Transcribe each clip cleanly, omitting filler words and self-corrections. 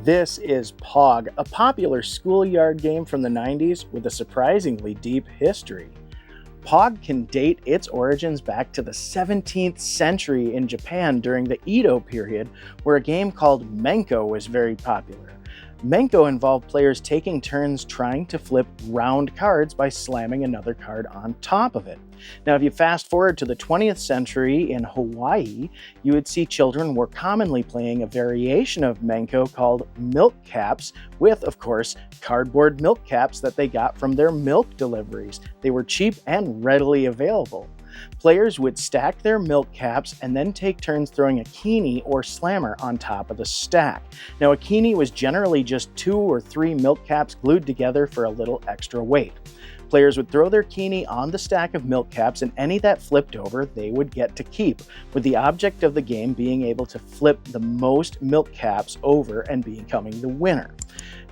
This is POG, a popular schoolyard game from the 90s with a surprisingly deep history. POG can date its origins back to the 17th century in Japan during the Edo period, where a game called Menko was very popular. Menko involved players taking turns trying to flip round cards by slamming another card on top of it. Now, if you fast forward to the 20th century in Hawaii, you would see children more commonly playing a variation of Menko called milk caps with, of course, cardboard milk caps that they got from their milk deliveries. They were cheap and readily available. Players would stack their milk caps and then take turns throwing a Kini or slammer on top of the stack. Now, a Kini was generally just 2 or 3 milk caps glued together for a little extra weight. Players would throw their Kini on the stack of milk caps, and any that flipped over they would get to keep, with the object of the game being able to flip the most milk caps over and becoming the winner.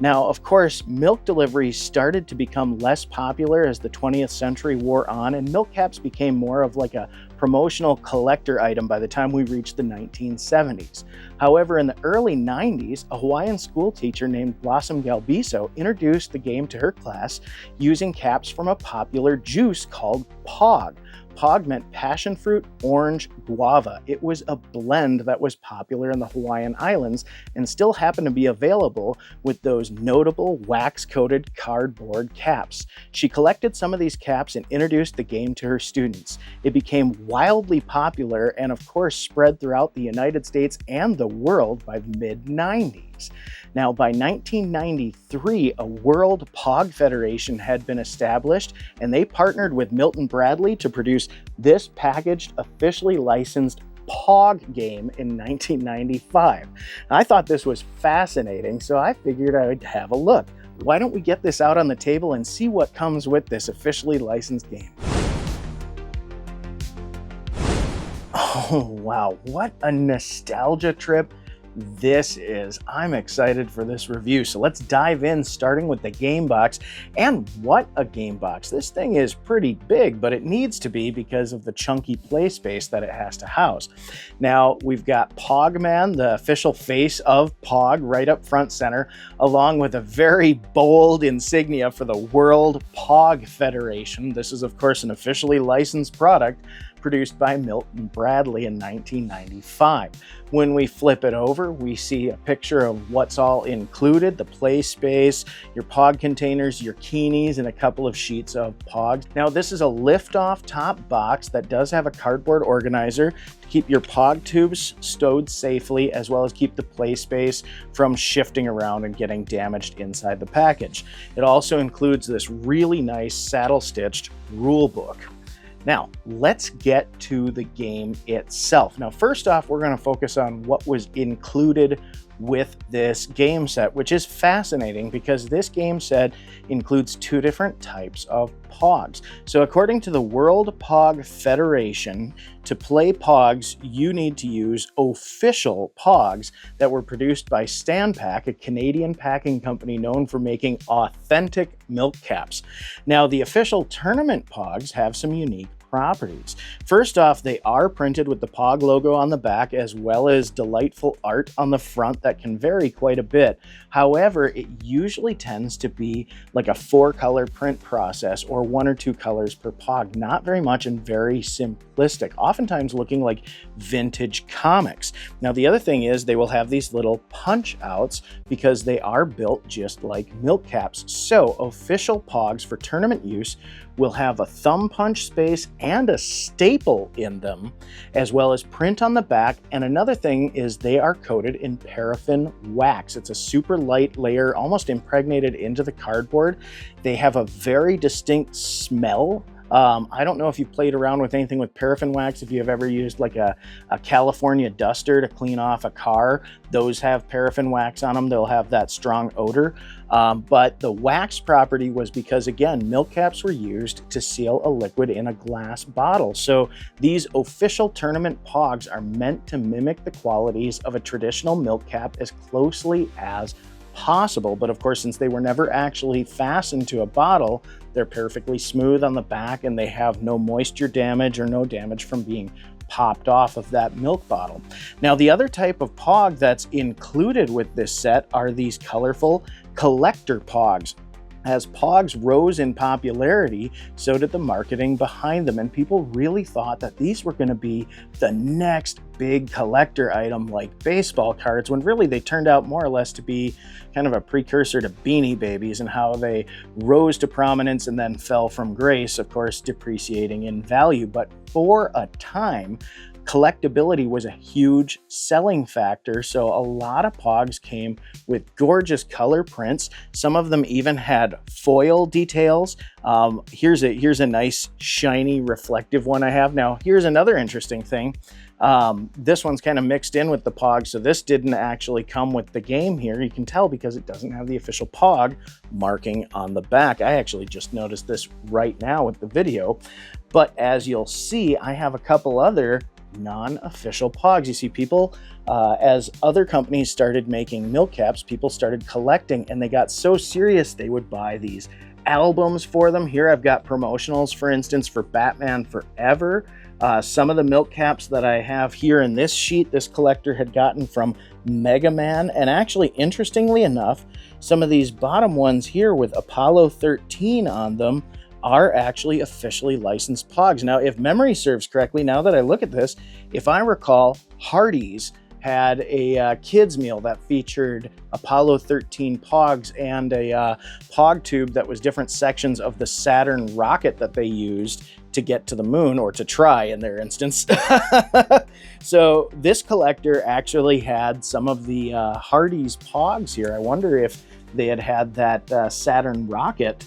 Now, of course, milk deliveries started to become less popular as the 20th century wore on, and milk caps became more of like a promotional collector item by the time we reached the 1970s. However, in the early 90s, a Hawaiian school teacher named Blossom Galbiso introduced the game to her class using caps from a popular juice called POG. POG meant passion fruit, orange, guava. It was a blend that was popular in the Hawaiian Islands and still happened to be available with those notable wax-coated cardboard caps. She collected some of these caps and introduced the game to her students. It became wildly popular and, of course, spread throughout the United States and the world by the mid-90s. Now, by 1993, a World POG Federation had been established, and they partnered with Milton Bradely to produce this packaged, officially licensed POG game in 1995. I thought this was fascinating, so I figured I would have a look. Why don't we get this out on the table and see what comes with this officially licensed game? Oh, wow, what a nostalgia trip this is. I'm excited for this review. So let's dive in, starting with the game box. And what a game box. This thing is pretty big, but it needs to be because of the chunky play space that it has to house. Now, we've got Pogman, the official face of POG, right up front center, along with a very bold insignia for the World POG Federation. This is, of course, an officially licensed product produced by Milton Bradely in 1995. When we flip it over, we see a picture of what's all included: the play space, your POG containers, your Kinis, and a couple of sheets of POGs. Now, this is a lift-off top box that does have a cardboard organizer to keep your POG tubes stowed safely, as well as keep the play space from shifting around and getting damaged inside the package. It also includes this really nice saddle-stitched rule book. Now, let's get to the game itself. Now, first off, we're going to focus on what was included with this game set, which is fascinating because this game set includes 2 different types of POGs. So according to the World POG Federation, to play POGs, you need to use official POGs that were produced by Stanpak, a Canadian packing company known for making authentic milk caps. Now, the official tournament POGs have some unique properties. First off, they are printed with the POG logo on the back, as well as delightful art on the front that can vary quite a bit. However, it usually tends to be like a 4-color print process, or 1 or 2 colors per POG, not very much and very simplistic, oftentimes looking like vintage comics. Now, the other thing is they will have these little punch outs because they are built just like milk caps. So official POGs for tournament use will have a thumb punch space and a staple in them, as well as print on the back. And another thing is they are coated in paraffin wax. It's a super light layer, almost impregnated into the cardboard. They have a very distinct smell. I don't know if you've played around with anything with paraffin wax, if you have ever used like a California duster to clean off a car. Those have paraffin wax on them. They'll have that strong odor. But the wax property was because, again, milk caps were used to seal a liquid in a glass bottle. So these official tournament POGs are meant to mimic the qualities of a traditional milk cap as closely as possible. But of course, since they were never actually fastened to a bottle, they're perfectly smooth on the back and they have no moisture damage or no damage from being popped off of that milk bottle. Now, the other type of POG that's included with this set are these colorful collector POGs. As POGs rose in popularity, so did the marketing behind them, and people really thought that these were going to be the next big collector item like baseball cards, when really they turned out more or less to be kind of a precursor to Beanie Babies and how they rose to prominence and then fell from grace, of course, depreciating in value. But for a time, collectability was a huge selling factor, so a lot of POGs came with gorgeous color prints. Some of them even had foil details. Here's a nice shiny reflective one I have. Now here's another interesting thing. This one's kind of mixed in with the POG, so this didn't actually come with the game here. You can tell because it doesn't have the official POG marking on the back. I actually just noticed this right now with the video, but as you'll see, I have a couple other non-official POGs. You see, people, as other companies started making milk caps, people started collecting, and they got so serious they would buy these albums for them. Here I've got promotionals, for instance, for Batman Forever. Some of the milk caps that I have here in this sheet, this collector had gotten from Mega Man, and actually, interestingly enough, some of these bottom ones here with Apollo 13 on them are actually officially licensed POGs. Now, if memory serves correctly, now that I look at this, if I recall, Hardee's had a kids meal that featured Apollo 13 POGs and a POG tube that was different sections of the Saturn rocket that they used to get to the moon, or to try in their instance. So this collector actually had some of the Hardee's POGs here. I wonder if they had that Saturn rocket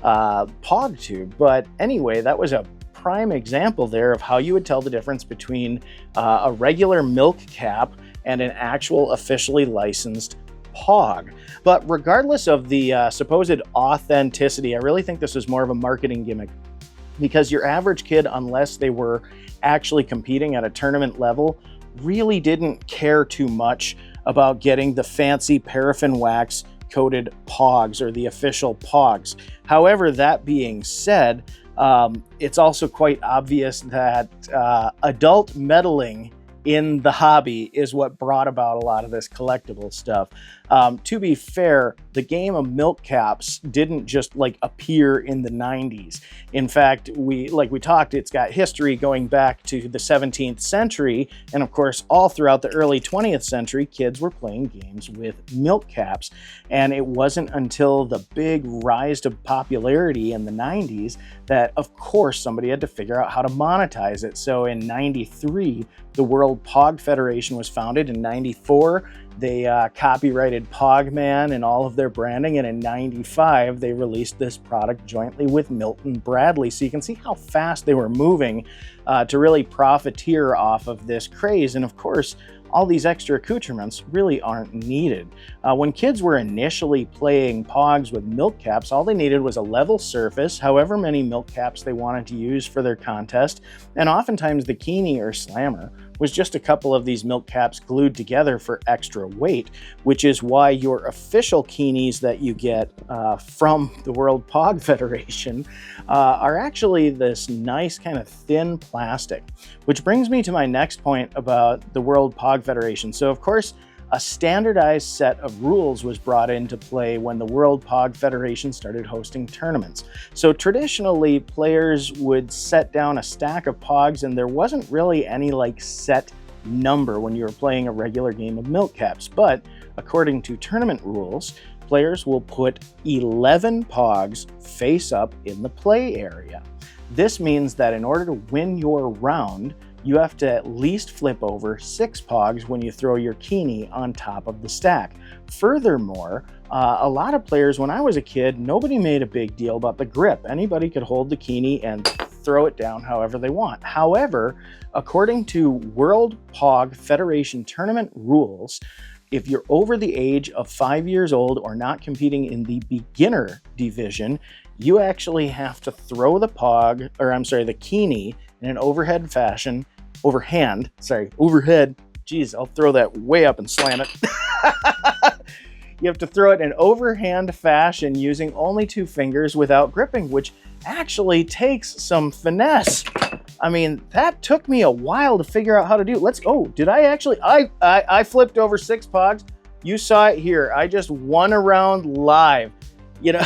POG tube. But anyway, that was a prime example there of how you would tell the difference between a regular milk cap and an actual officially licensed POG. But regardless of the supposed authenticity, I really think this is more of a marketing gimmick, because your average kid, unless they were actually competing at a tournament level, really didn't care too much about getting the fancy paraffin wax coated POGs or the official POGs. However, that being said, it's also quite obvious that adult meddling in the hobby is what brought about a lot of this collectible stuff. To be fair, the game of milk caps didn't just like appear in the 90s. In fact, we talked, it's got history going back to the 17th century, and of course, all throughout the early 20th century, kids were playing games with milk caps. And it wasn't until the big rise to popularity in the 90s that, of course, somebody had to figure out how to monetize it. So in 93, the World POG Federation was founded. In 94, they copyrighted Pogman and all of their branding, and in 95, they released this product jointly with Milton Bradely. So you can see how fast they were moving to really profiteer off of this craze. And of course, all these extra accoutrements really aren't needed. When kids were initially playing POGs with milk caps, all they needed was a level surface, however many milk caps they wanted to use for their contest, and oftentimes the Kini or Slammer was just a couple of these milk caps glued together for extra weight, which is why your official Kinis that you get from the World POG Federation are actually this nice kind of thin plastic. Which brings me to my next point about the World POG Federation. So of course, a standardized set of rules was brought into play when the World POG Federation started hosting tournaments. So traditionally, players would set down a stack of POGs, and there wasn't really any like set number when you were playing a regular game of milk caps. But according to tournament rules, players will put 11 POGs face up in the play area. This means that in order to win your round, you have to at least flip over 6 POGs when you throw your Kini on top of the stack. Furthermore, a lot of players, when I was a kid, nobody made a big deal about the grip. Anybody could hold the Kini and throw it down however they want. However, according to World POG Federation tournament rules, if you're over the age of 5 years old or not competing in the beginner division, you actually have to throw the the Kini in an overhead. Geez, I'll throw that way up and slam it. You have to throw it in overhand fashion using only 2 fingers without gripping, which actually takes some finesse. I mean, that took me a while to figure out how to do. Did I actually, I flipped over 6 POGs. You saw it here. I just won a round live. You know,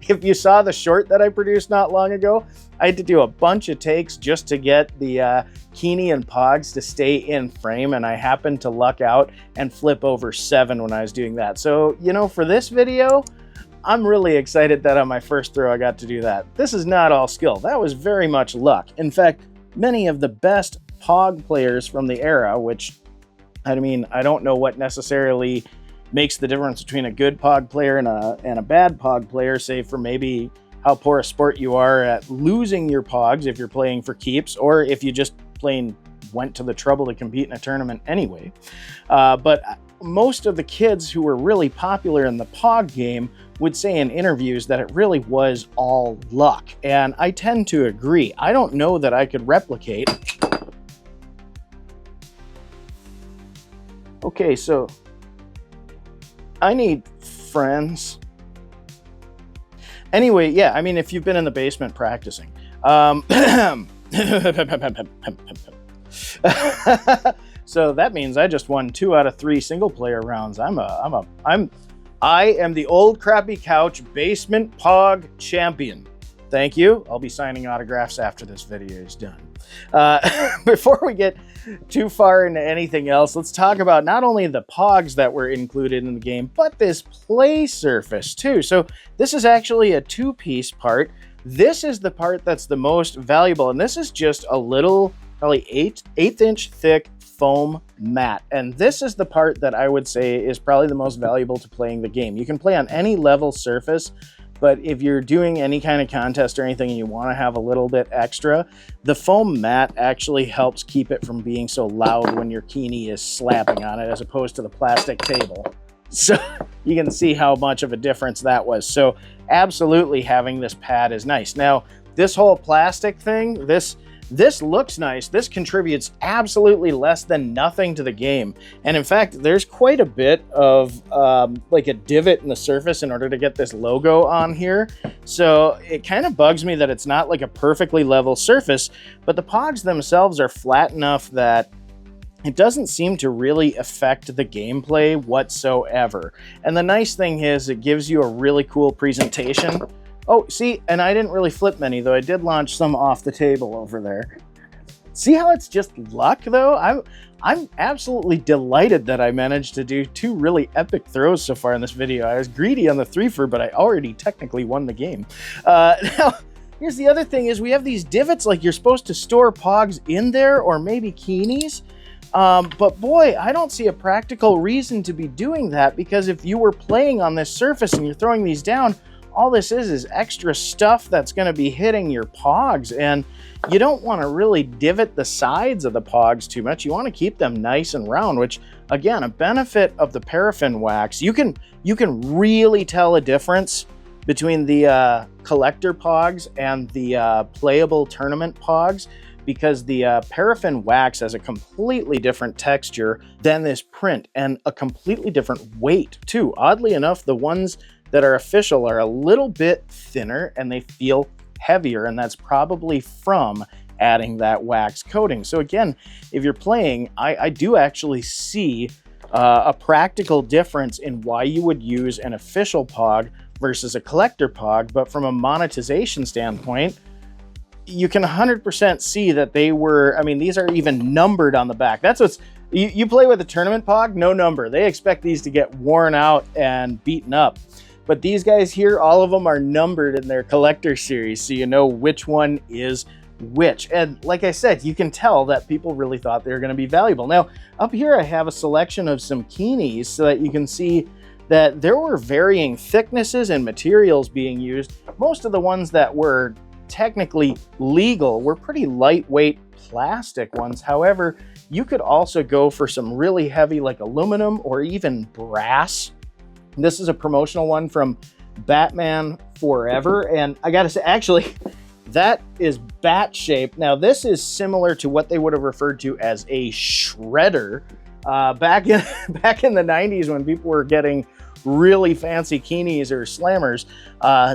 if you saw the short that I produced not long ago, I had to do a bunch of takes just to get the Kinis and POGs to stay in frame, and I happened to luck out and flip over 7 when I was doing that. So, you know, for this video, I'm really excited that on my first throw I got to do that. This is not all skill. That was very much luck. In fact, many of the best POG players from the era, which, I mean, I don't know what necessarily makes the difference between a good POG player and a bad POG player, save for maybe how poor a sport you are at losing your POGs if you're playing for keeps, or if you just plain went to the trouble to compete in a tournament anyway. But most of the kids who were really popular in the POG game would say in interviews that it really was all luck, and I tend to agree. I don't know that I could replicate. Okay, so I need friends. Anyway, yeah, I mean, if you've been in the basement practicing. So that means I just won 2 out of 3 single player rounds. I am the old crappy couch basement POG champion. Thank you. I'll be signing autographs after this video is done. Before we get too far into anything else, let's talk about not only the POGs that were included in the game, but this play surface too. So this is actually a 2-piece part. This is the part that's the most valuable, and this is just a little, probably 1/8-inch thick foam mat. And this is the part that I would say is probably the most valuable to playing the game. You can play on any level surface, but if you're doing any kind of contest or anything and you want to have a little bit extra, the foam mat actually helps keep it from being so loud when your Kinis is slapping on it, as opposed to the plastic table. So you can see how much of a difference that was. So absolutely having this pad is nice. Now, this whole plastic thing, this looks nice. This contributes absolutely less than nothing to the game. And in fact, there's quite a bit of like a divot in the surface in order to get this logo on here. So it kind of bugs me that it's not like a perfectly level surface, but the POGs themselves are flat enough that it doesn't seem to really affect the gameplay whatsoever. And the nice thing is it gives you a really cool presentation. Oh, see, and I didn't really flip many, though I did launch some off the table over there. See how it's just luck, though? I'm absolutely delighted that I managed to do 2 really epic throws so far in this video. I was greedy on the 3-fer, but I already technically won the game. Now, here's the other thing is we have these divots, like you're supposed to store POGs in there, or maybe Kinis. But boy, I don't see a practical reason to be doing that, because if you were playing on this surface and you're throwing these down, all this is extra stuff that's going to be hitting your POGs, and you don't want to really divot the sides of the POGs too much. You want to keep them nice and round, which again, a benefit of the paraffin wax. You can really tell a difference between the collector POGs and the playable tournament POGs, because the paraffin wax has a completely different texture than this print, and a completely different weight too. Oddly enough, the ones that are official are a little bit thinner and they feel heavier, and that's probably from adding that wax coating. So again, if you're playing, I do actually see a practical difference in why you would use an official POG versus a collector POG, but from a monetization standpoint, you can 100% see that they were, I mean, these are even numbered on the back. That's what's, you play with a tournament POG, no number. They expect these to get worn out and beaten up. But these guys here, all of them are numbered in their collector series, so you know which one is which. And like I said, you can tell that people really thought they were going to be valuable. Now, up here I have a selection of some Kinis so that you can see that there were varying thicknesses and materials being used. Most of the ones that were technically legal were pretty lightweight plastic ones. However, you could also go for some really heavy like aluminum or even brass. This is a promotional one from Batman Forever, and I gotta say, actually, that is bat shaped. Now, this is similar to what they would have referred to as a shredder back in the 90s, when people were getting really fancy Kinis or slammers,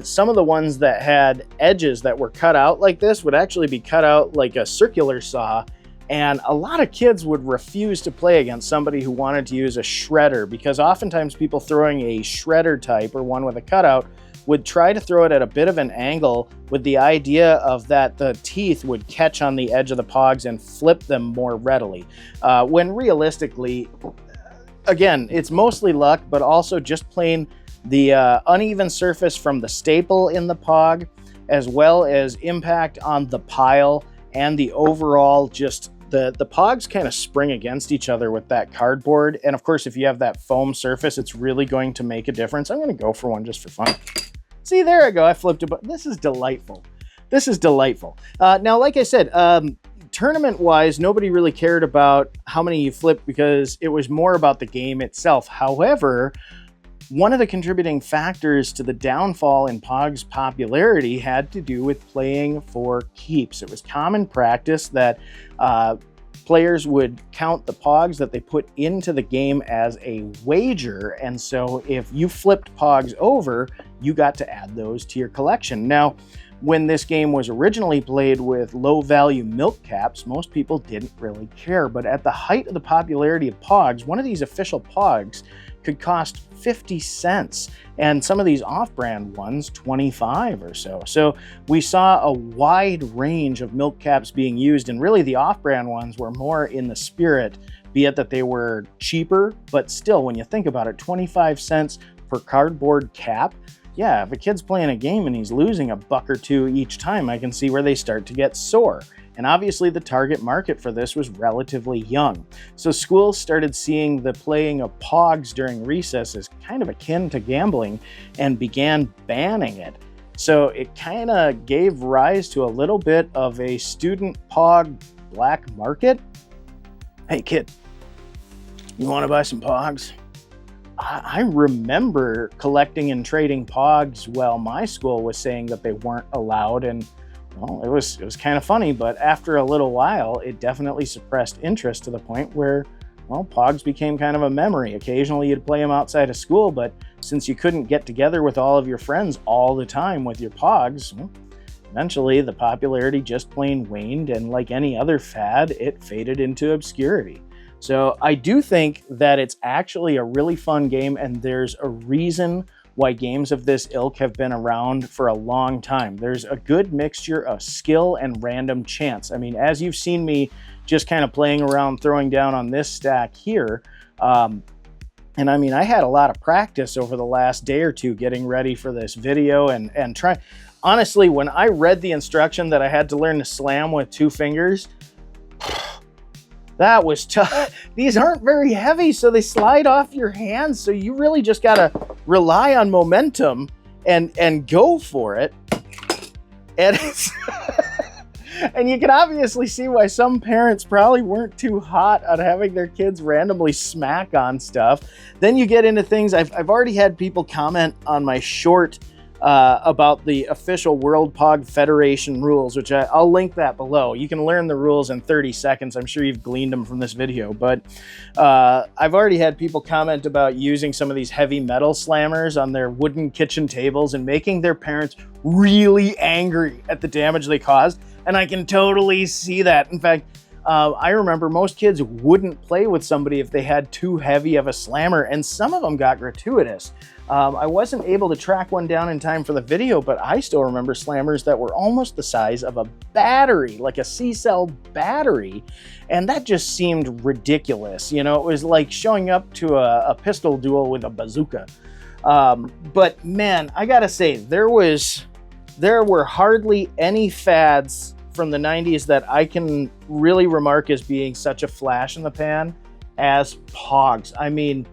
some of the ones that had edges that were cut out like this would actually be cut out like a circular saw. And a lot of kids would refuse to play against somebody who wanted to use a shredder, because oftentimes people throwing a shredder type or one with a cutout would try to throw it at a bit of an angle with the idea of that the teeth would catch on the edge of the POGs and flip them more readily. When realistically, again, it's mostly luck, but also just plain the uneven surface from the staple in the POG, as well as impact on the pile and the overall just the POGs kind of spring against each other with that cardboard. And of course, if you have that foam surface, it's really going to make a difference. I'm going to go for one just for fun. See, there I go. I flipped it, but this is delightful. This is delightful. Now, like I said, tournament-wise, nobody really cared about how many you flipped because it was more about the game itself. However, one of the contributing factors to the downfall in POG's popularity had to do with playing for keeps. It was common practice that players would count the POGs that they put into the game as a wager, and so if you flipped POGs over, you got to add those to your collection. Now, when this game was originally played with low-value milk caps, most people didn't really care, but at the height of the popularity of POGs, one of these official POGs could cost 50 cents, and some of these off-brand ones 25 or so. So we saw a wide range of milk caps being used, and really the off-brand ones were more in the spirit, be it that they were cheaper, but still, when you think about it, 25 cents per cardboard cap. Yeah, if a kid's playing a game and he's losing a buck or two each time, I can see where they start to get sore. And obviously the target market for this was relatively young. So schools started seeing the playing of POGs during recess as kind of akin to gambling and began banning it. So it kind of gave rise to a little bit of a student POG black market. Hey kid, you want to buy some POGs? I remember collecting and trading POGs while my school was saying that they weren't allowed, and well, it was kind of funny, but after a little while, it definitely suppressed interest to the point where, well, POGs became kind of a memory. Occasionally you'd play them outside of school, but since you couldn't get together with all of your friends all the time with your POGs, well, eventually the popularity just plain waned, and like any other fad, it faded into obscurity. So I do think that it's actually a really fun game, and there's a reason why games of this ilk have been around for a long time. There's a good mixture of skill and random chance. I mean, as you've seen me just kind of playing around, throwing down on this stack here, and I mean, I had a lot of practice over the last day or two getting ready for this video and try. Honestly, when I read the instruction that I had to learn to slam with 2 fingers, that was tough. These aren't very heavy, so they slide off your hands. So you really just gotta rely on momentum and go for it. And it's and you can obviously see why some parents probably weren't too hot on having their kids randomly smack on stuff. Then you get into things. I've already had people comment on my short about the official World POG Federation rules, which I'll link that below. You can learn the rules in 30 seconds. I'm sure you've gleaned them from this video, but I've already had people comment about using some of these heavy metal slammers on their wooden kitchen tables and making their parents really angry at the damage they caused, and I can totally see that. In fact, I remember most kids wouldn't play with somebody if they had too heavy of a slammer, and some of them got gratuitous. I wasn't able to track one down in time for the video, but I still remember slammers that were almost the size of a battery, like a C-cell battery, and that just seemed ridiculous. You know, it was like showing up to a pistol duel with a bazooka. But man, I gotta say, there were hardly any fads from the 90s that I can really remark as being such a flash in the pan as POGs. I mean,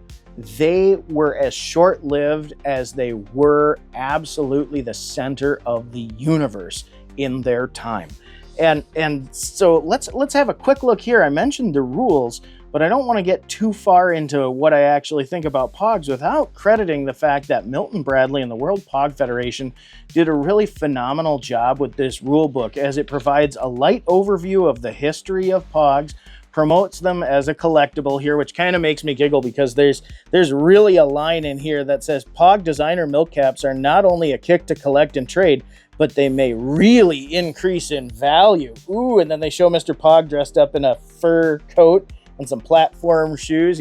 they were as short-lived as they were absolutely the center of the universe in their time. And so let's have a quick look here. I mentioned the rules, but I don't want to get too far into what I actually think about POGs without crediting the fact that Milton Bradely and the World POG Federation did a really phenomenal job with this rule book, as it provides a light overview of the history of POGs, promotes them as a collectible here, which kind of makes me giggle because there's really a line in here that says POG designer milk caps are not only a kick to collect and trade, but they may really increase in value. Ooh, and then they show Mr. POG dressed up in a fur coat and some platform shoes.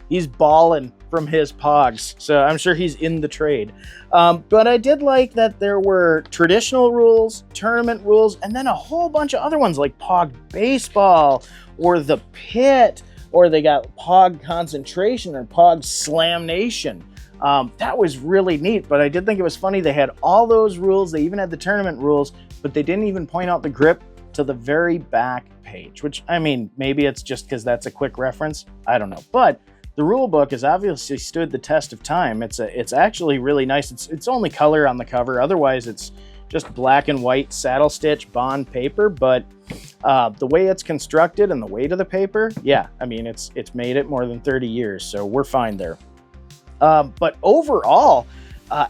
He's balling from his POGs, so I'm sure he's in the trade. But I did like that there were traditional rules, tournament rules, and then a whole bunch of other ones like POG Baseball or the Pit, or they got POG Concentration or POG Slam Nation. That was really neat, but I did think it was funny. They had all those rules. They even had the tournament rules, but they didn't even point out the grip to the very back page, which, I mean, maybe it's just because that's a quick reference. I don't know. But the rule book has obviously stood the test of time. It's actually really nice. It's only color on the cover. Otherwise, it's just black and white saddle stitch bond paper. But the way it's constructed and the weight of the paper, yeah, I mean, it's made it more than 30 years, so we're fine there. But overall,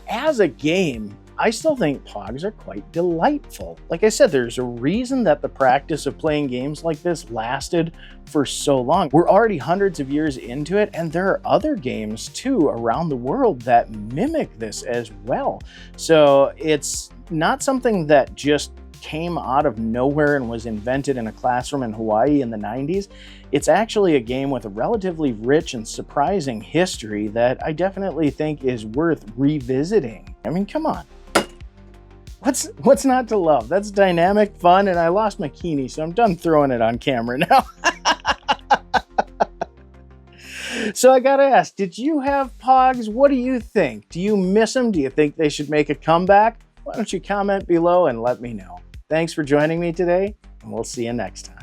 as a game, I still think POGs are quite delightful. Like I said, there's a reason that the practice of playing games like this lasted for so long. We're already hundreds of years into it, and there are other games too around the world that mimic this as well. So it's not something that just came out of nowhere and was invented in a classroom in Hawaii in the 90s. It's actually a game with a relatively rich and surprising history that I definitely think is worth revisiting. I mean, come on. What's not to love? That's dynamic, fun, and I lost my Kinis, so I'm done throwing it on camera now. So I gotta ask, did you have POGs? What do you think? Do you miss them? Do you think they should make a comeback? Why don't you comment below and let me know. Thanks for joining me today, and we'll see you next time.